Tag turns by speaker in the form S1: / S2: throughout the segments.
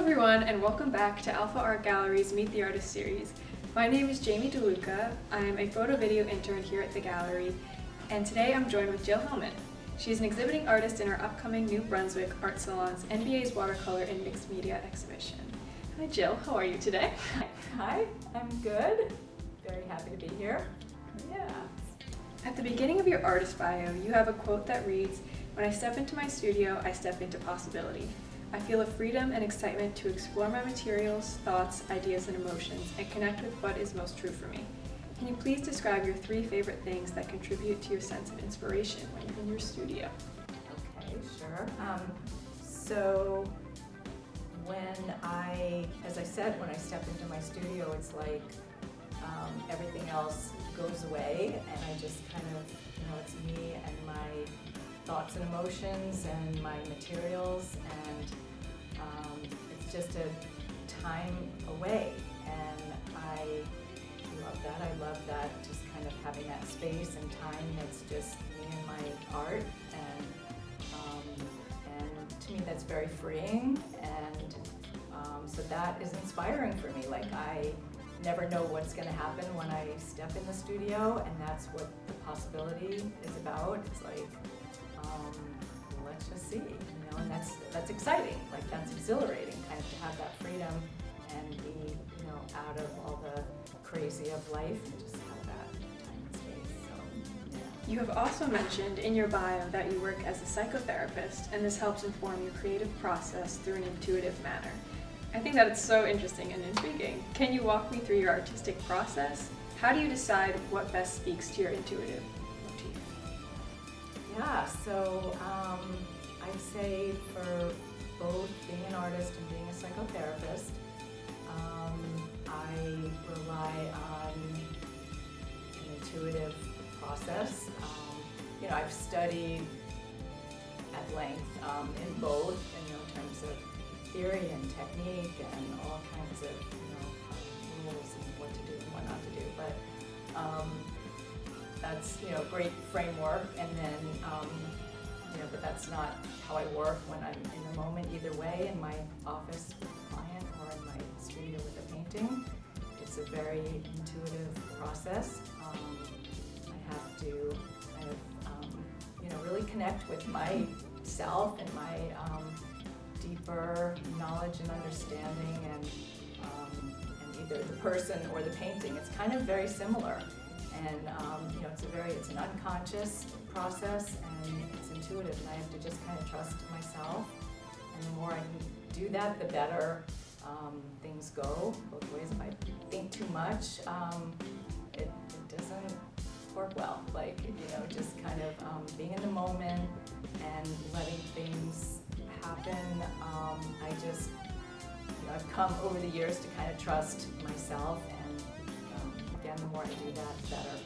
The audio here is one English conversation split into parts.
S1: everyone, and welcome back to Alfa Art Gallery's Meet the Artist series. My name is Jamie DeLuca. I'm a photo video intern here at the gallery, and today I'm joined with Jill Hellman. She's an exhibiting artist in our upcoming New Brunswick Art Salon's NBA's Watercolor and Mixed Media exhibition. Hi Jill, how are you today?
S2: Hi, I'm good. Very happy to be here. Yeah.
S1: At the beginning of your artist bio, you have a quote that reads, "When I step into my studio, I step into possibility. I feel a freedom and excitement to explore my materials, thoughts, ideas, and emotions, and connect with what is most true for me." Can you please describe your 3 favorite things that contribute to your sense of inspiration when you're in your studio?
S2: Okay, sure. So as I said, when I step into my studio, it's like everything else goes away, and I just kind of, it's me and my thoughts and emotions and my materials, and it's just a time away, and I love that. I love that, just kind of having that space and time that's just me and my art, and to me that's very freeing, and so that is inspiring for me. Like, I never know what's going to happen when I step in the studio, and that's what the possibility is about. It's like, let's just see, and that's exciting. Like, that's exhilarating, kind of, to have that freedom and be, out of all the crazy of life and just have that time and space. So, yeah.
S1: You have also mentioned in your bio that you work as a psychotherapist, and this helps inform your creative process through an intuitive manner. I think that it's so interesting and intriguing. Can you walk me through your artistic process? How do you decide what best speaks to your intuitive motif?
S2: Yeah, so I'd say for both being an artist and being a psychotherapist, I rely on an intuitive process. I've studied at length in both, in terms of theory and technique and all kinds of rules and what to do and what not to do. But that's a great framework, and then but that's not how I work when I'm in the moment either way, in my office with a client or in my studio with a painting. It's a very intuitive process. I have to kind of really connect with myself and my deeper knowledge and understanding, and either the person or the painting. It's kind of very similar, and it's an unconscious process, and it's intuitive, and I have to just kind of trust myself. And the more I can do that, the better things go both ways. If I think too much, it doesn't work well. Like, just kind of being in the moment and letting things happen. I've come over the years to kind of trust myself, and again, the more I do that, the better.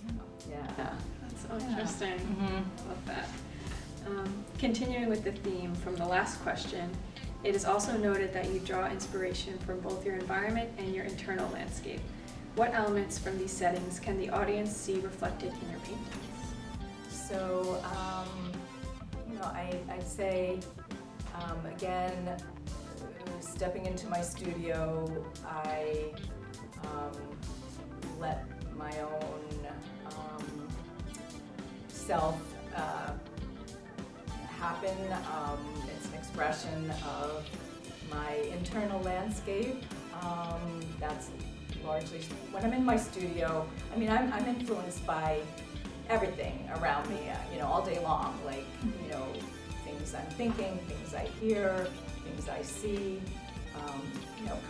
S2: So, yeah.
S1: That's so interesting.
S2: Mm-hmm.
S1: I love that. Continuing with the theme from the last question, it is also noted that you draw inspiration from both your environment and your internal landscape. What elements from these settings can the audience see reflected in your paintings?
S2: So, I'd say, again, stepping into my studio, I let my own self happen. It's an expression of my internal landscape. That's largely, when I'm in my studio, I'm influenced by everything around me, all day long, like, things I'm thinking, things I hear, things I see,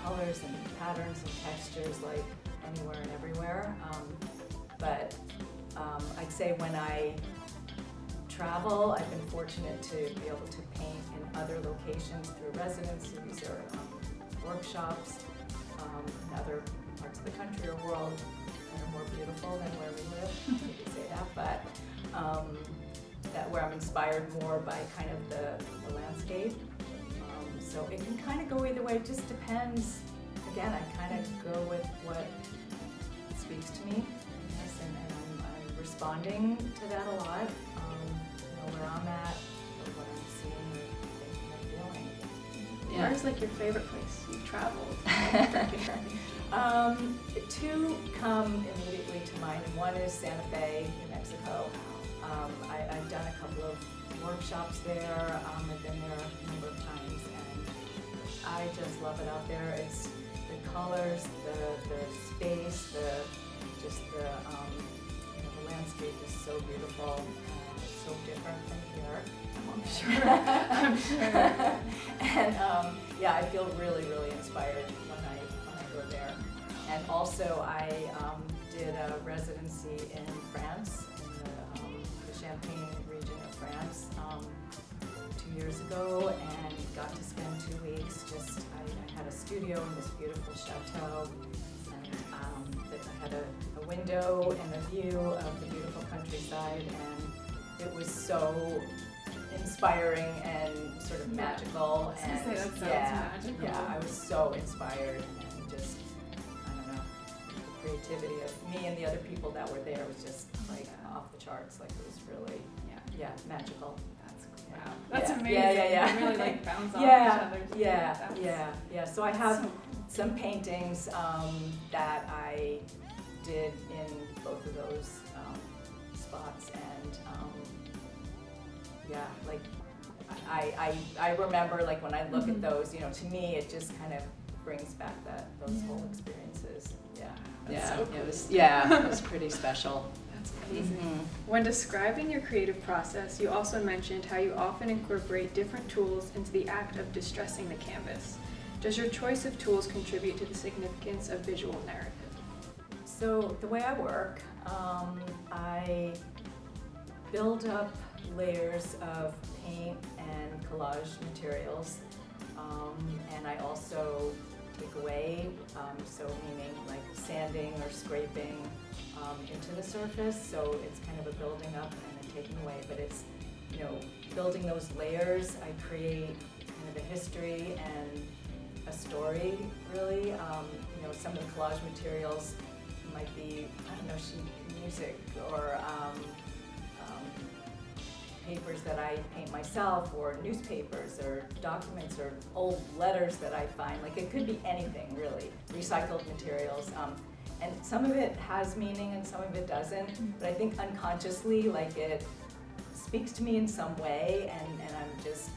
S2: colors and patterns and textures, like anywhere and everywhere. But I'd say when I travel, I've been fortunate to be able to paint in other locations through residencies or workshops in other parts of the country or world that are more beautiful than where we live. You could say that, but where I'm inspired more by kind of the landscape. So it can kind of go either way. It just depends. Again, I kind of go with what speaks to me, and I'm responding to that a lot. Where I'm at, or what I'm seeing, or thinking, or feeling.
S1: Yeah, where's like your favorite place you've traveled?
S2: Two come immediately to mind. One is Santa Fe, New Mexico. I've done a couple of workshops there. I've been there a number of times, and I just love it out there. It's the colors, the space, the landscape is so beautiful. It's so different from here.
S1: I'm sure. I'm sure.
S2: And yeah, I feel really, really inspired when I go there. And also, I did a residency in France, in the Champagne region of France, 2 years ago, and got to spend 2 weeks. I had a studio in this beautiful chateau, and I had a window and a view of the beautiful countryside, and it was so inspiring and sort of magical.
S1: I was gonna say, that sounds magical.
S2: Yeah, I was so inspired, and just, I don't know, the creativity of me and the other people that were there was just like off the charts. Like, it was really, magical.
S1: That's cool.
S2: Yeah.
S1: Wow. That's
S2: Yeah.
S1: amazing.
S2: Yeah.
S1: You really like bounce off
S2: Yeah,
S1: each other's
S2: yeah. So I have
S1: so cool.
S2: some paintings that I did in both of those spots, and like I remember, like, when I look at those, to me it just kind of brings back those whole experiences.
S1: That's so cool.
S2: It was pretty special.
S1: That's amazing. When describing your creative process, you also mentioned how you often incorporate different tools into the act of distressing the canvas. Does your choice of tools contribute to the significance of visual narrative?
S2: So the way I work, I build up layers of paint and collage materials, and I also take away, so meaning like sanding or scraping into the surface, so it's kind of a building up and a taking away, but it's, building those layers, I create kind of a history and a story, really. Some of the collage materials might be, sheet music, or papers that I paint myself, or newspapers, or documents, or old letters that I find. Like, it could be anything, really. Recycled materials. And some of it has meaning and some of it doesn't, but I think unconsciously, like, it speaks to me in some way, and I'm just,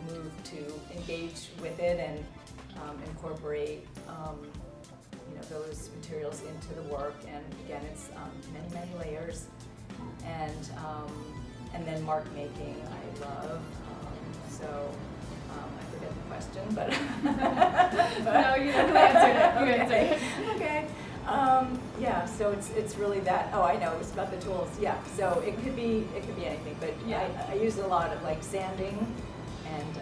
S2: moved to engage with it and incorporate those materials into the work. And again, it's many layers, and then mark making I love. I forget the question, but
S1: No, you answered it. You answered it.
S2: Okay. So it's really that. Oh, I know. It's about the tools. Yeah. So it could be anything, but I use a lot of, like, sanding and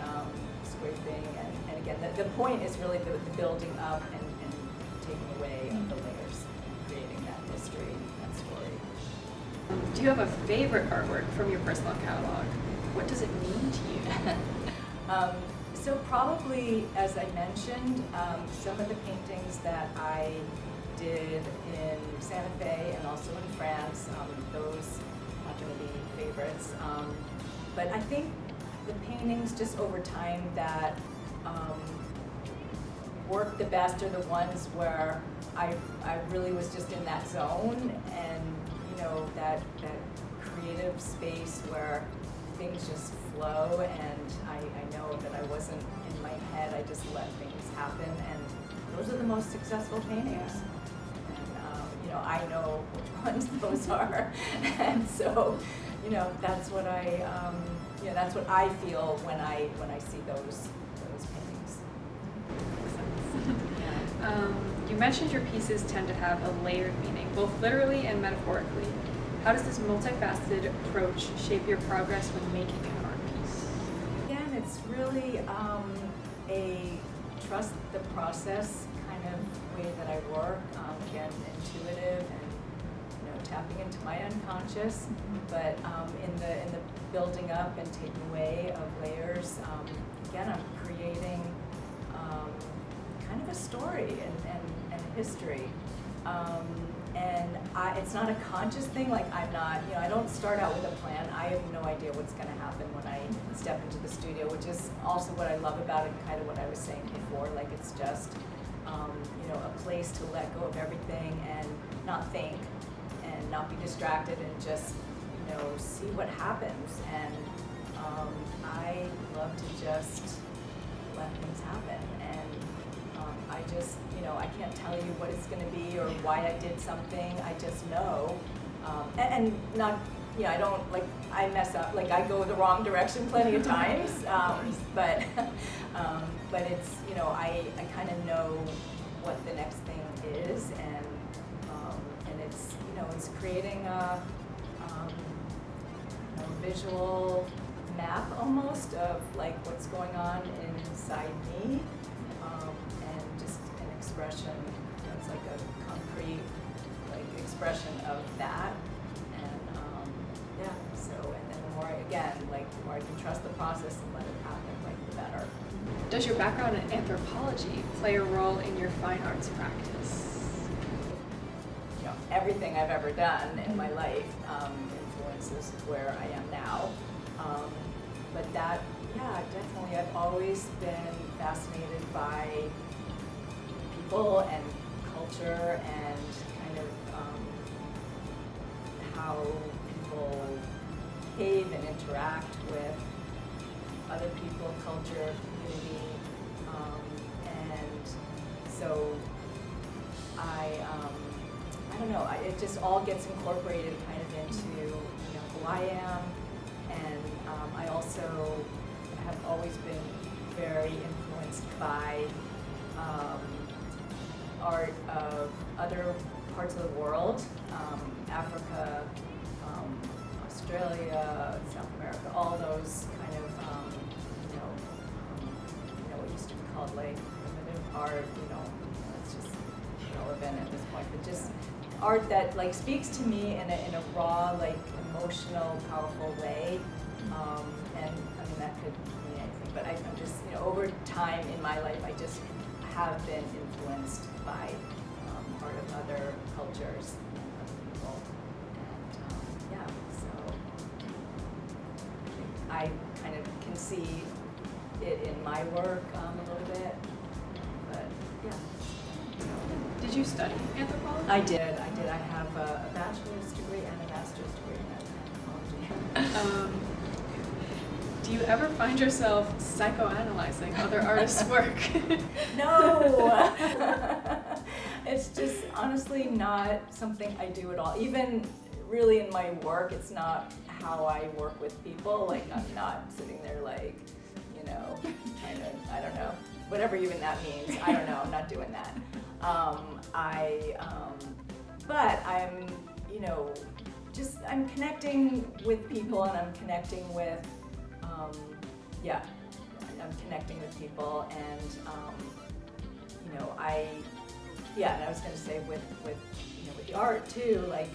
S2: scraping, and again, the point is really the building up and taking away of the layers, creating that history, that story.
S1: Do you have a favorite artwork from your personal catalog? What does it mean to you?
S2: So probably, as I mentioned, some of the paintings that I did in Santa Fe and also in France, those are going to be favorites. But I think the paintings just over time that work the best are the ones where I really was just in that zone, and that creative space where things just flow, and I know that I wasn't in my head, I just let things happen, and those are the most successful paintings. And I know which ones those are, and so that's what that's what I feel when I see those paintings.
S1: You mentioned your pieces tend to have a layered meaning, both literally and metaphorically. How does this multifaceted approach shape your progress when making an art piece?
S2: Again, it's really a trust the process kind of way that I work. Again, intuitive and tapping into my unconscious, but in the building up and taking away of layers. Again, I'm creating kind of a story and a history. And it's not a conscious thing, like I'm not, I don't start out with a plan. I have no idea what's going to happen when I step into the studio, which is also what I love about it, kind of what I was saying before, like it's just, a place to let go of everything and not think and not be distracted and just, see what happens. And I love to just let things happen. And I just, I can't tell you what it's going to be or why I did something. I just know. And not, I don't, like, I mess up. Like, I go the wrong direction plenty of times. But it's, I kind of know what the next thing is. And it's, it's creating a visual map almost of, like, what's going on inside me. And just an expression, it's like a concrete, like, expression of that. And and then the more I can trust the process and let it happen, like, the better.
S1: Does your background in anthropology play a role in your fine arts practice?
S2: Everything I've ever done in my life influences where I am now. But that, definitely, I've always been fascinated by people and culture and kind of how people behave and interact with other people, culture, community, and so I don't know, it just all gets incorporated kind of into who I am, and I also have always been very influenced by art of other parts of the world, Africa, Australia, South America, all those kind of, what used to be called like primitive art, it's just irrelevant at this point, but just art that like speaks to me in a raw, like emotional, powerful way. And I mean that could mean anything, but I'm just, over time in my life, I just have been influenced by art of other cultures and other people. And so I kind of can see it in my work a little bit, but yeah.
S1: Did you study anthropology?
S2: I did. I have a bachelor's degree and a master's degree in anthropology.
S1: Do you ever find yourself psychoanalyzing other artists' work?
S2: No! It's just honestly not something I do at all. Even really in my work, it's not how I work with people. Like, I'm not sitting there like, trying to, I don't know, whatever even that means. I don't know, I'm not doing that. But I'm, I'm connecting with people, and I'm connecting with, I'm connecting with people, and, and I was going to say with the art too, like,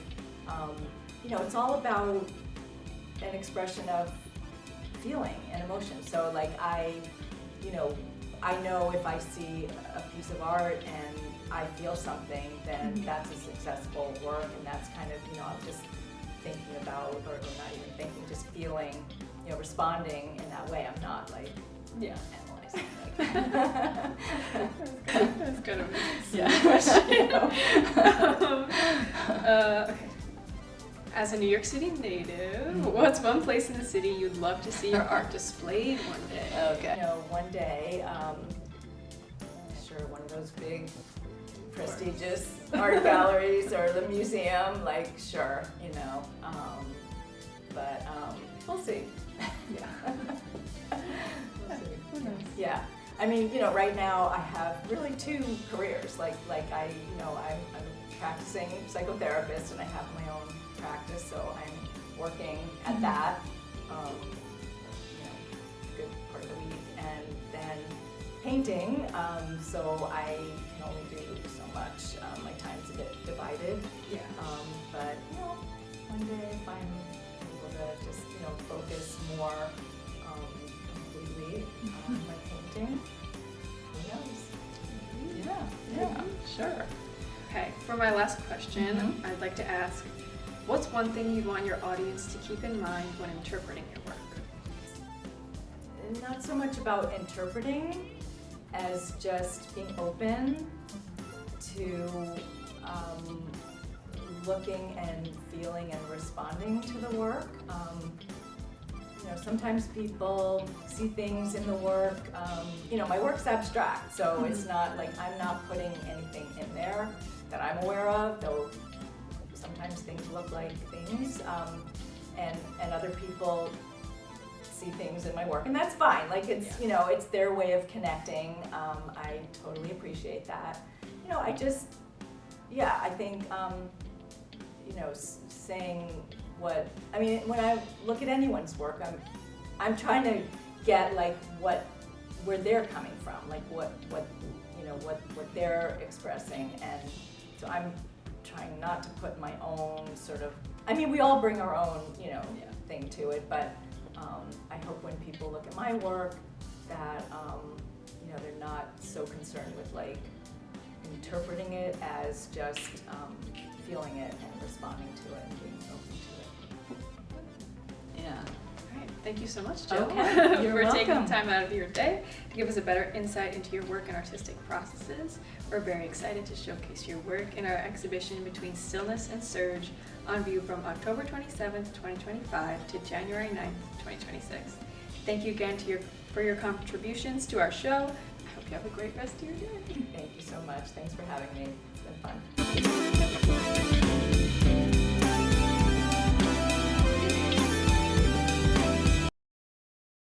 S2: it's all about an expression of feeling and emotion. So like I know if I see a piece of art and I feel something, then that's a successful work, and that's kind of, I'm just thinking about, or not even thinking, just feeling, responding in that way. I'm not like, analyzing.
S1: That's kind of okay. As a New York City native, what's one place in the city you'd love to see your art displayed one day?
S2: Okay. One day, sure, one of those big, prestigious art galleries or the museum, like, sure, but we'll see. Yeah. We'll see.
S1: Who knows?
S2: Yeah. I mean, right now I have really two careers. Like I'm practicing psychotherapist, and I have my own practice, so I'm working at that, good part of the week, and then painting, so I can only do so much. My time's a bit divided.
S1: Yeah.
S2: But one day if I'm able to just focus more completely on my painting, who knows? Yeah.
S1: Sure. Okay. for my last question,
S2: Mhm.
S1: I'd like to ask, what's one thing you'd want your audience to keep in mind when interpreting your work?
S2: Not so much about interpreting as just being open to looking and feeling and responding to the work. Sometimes people see things in the work, my work's abstract, so it's not like I'm not putting anything in there that I'm aware of, though sometimes things look like things, and other people see things in my work, and that's fine. Like it's, it's their way of connecting. I totally appreciate that. I think, saying when I look at anyone's work, I'm trying to get like where they're coming from, like what they're expressing, and so I'm trying not to put my own sort of, we all bring our own, thing to it, but I hope when people look at my work that, they're not so concerned with like interpreting it as just feeling it and responding to it and being open to it.
S3: Yeah.
S1: All right, thank you so much, Jill,
S2: Okay, you're
S1: for taking
S2: welcome.
S1: time out of your day to give us a better insight into your work and artistic processes. We're very excited to showcase your work in our exhibition Between Stillness and Surge on view from October 27th, 2025 to January 9th, 2026. Thank you again for your contributions to our show. I hope you have a great rest of your day.
S2: Thank you so much. Thanks for having me. It's been fun.